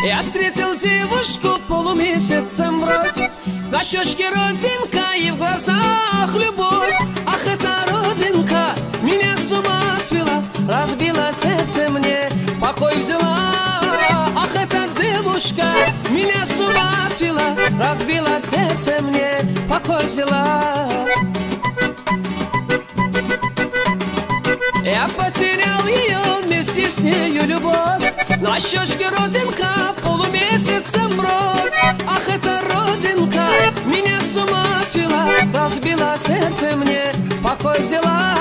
Я встретил девушку полумесяцем бровь, на щечке родинка и в глазах любовь. Ах, эта родинка меня с ума свела, разбила сердце мне, покой взяла. Ах, эта девушка меня с ума свела, разбила сердце мне, покой взяла. Я потерял ее вместе с нею любовь, на щечке родинка, полумесяцем бровь. Ах, эта родинка меня с ума свела, разбила сердце мне, покой взяла.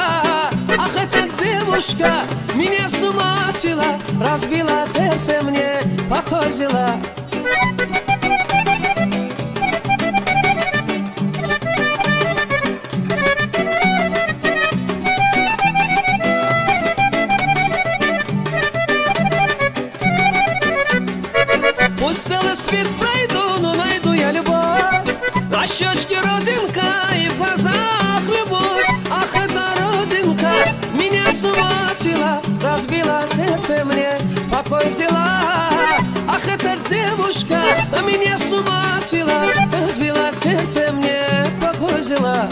Ах, эта девушка меня с ума свела, разбила сердце мне, покой взяла. Пусть целый свет пройду, но найду я любовь, на щечке родинка и в глазах любовь. Ах, эта родинка меня с ума свела, разбила сердце мне, покой взяла. Ах, эта девушка меня с ума свела, разбила сердце мне, покой взяла.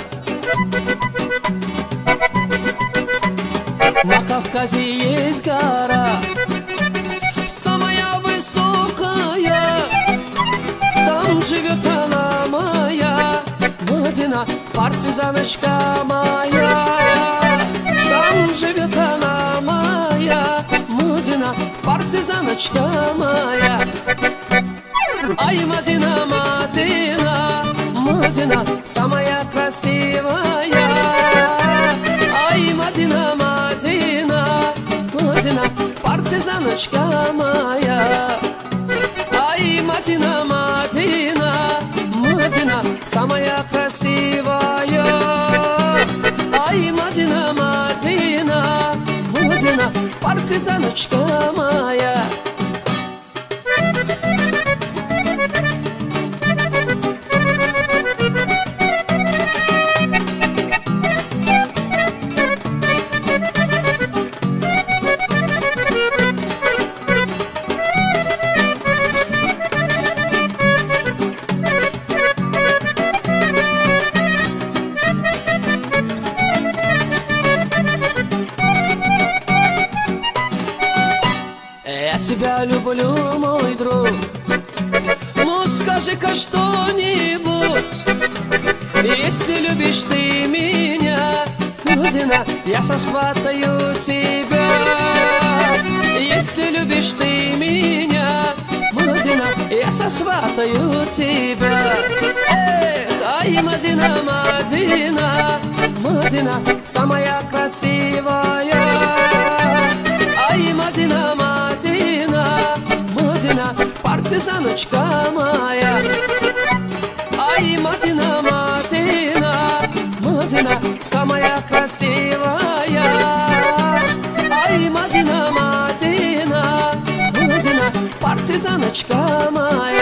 На Кавказе есть гора, самая высокая, там живет она моя, Мадина, партизаночка моя. Там живет она моя, Мадина, партизаночка моя. Ай, Мадина, Мадина, Мадина, самая красивая. Ай, Мадина, Мадина, Мадина, партизаночка моя. Ай, Мадина, Мадина, Мадина, самая красивая. Ай, Мадина, Мадина, Мадина, партизаночка моя. Я тебя люблю, мой друг, ну скажи-ка что-нибудь. Если любишь ты меня, Мадина, я сосватаю тебя. Если любишь ты меня, Мадина, я сосватаю тебя. Эх, ай, Мадина, Мадина, Мадина, самая красивая. Ай, Мадина, Мадина, Мадина, партизаночка моя. Ай, Мадина, Мадина, Мадина, самая красивая. Ай, Мадина, Мадина, Мадина, партизаночка моя.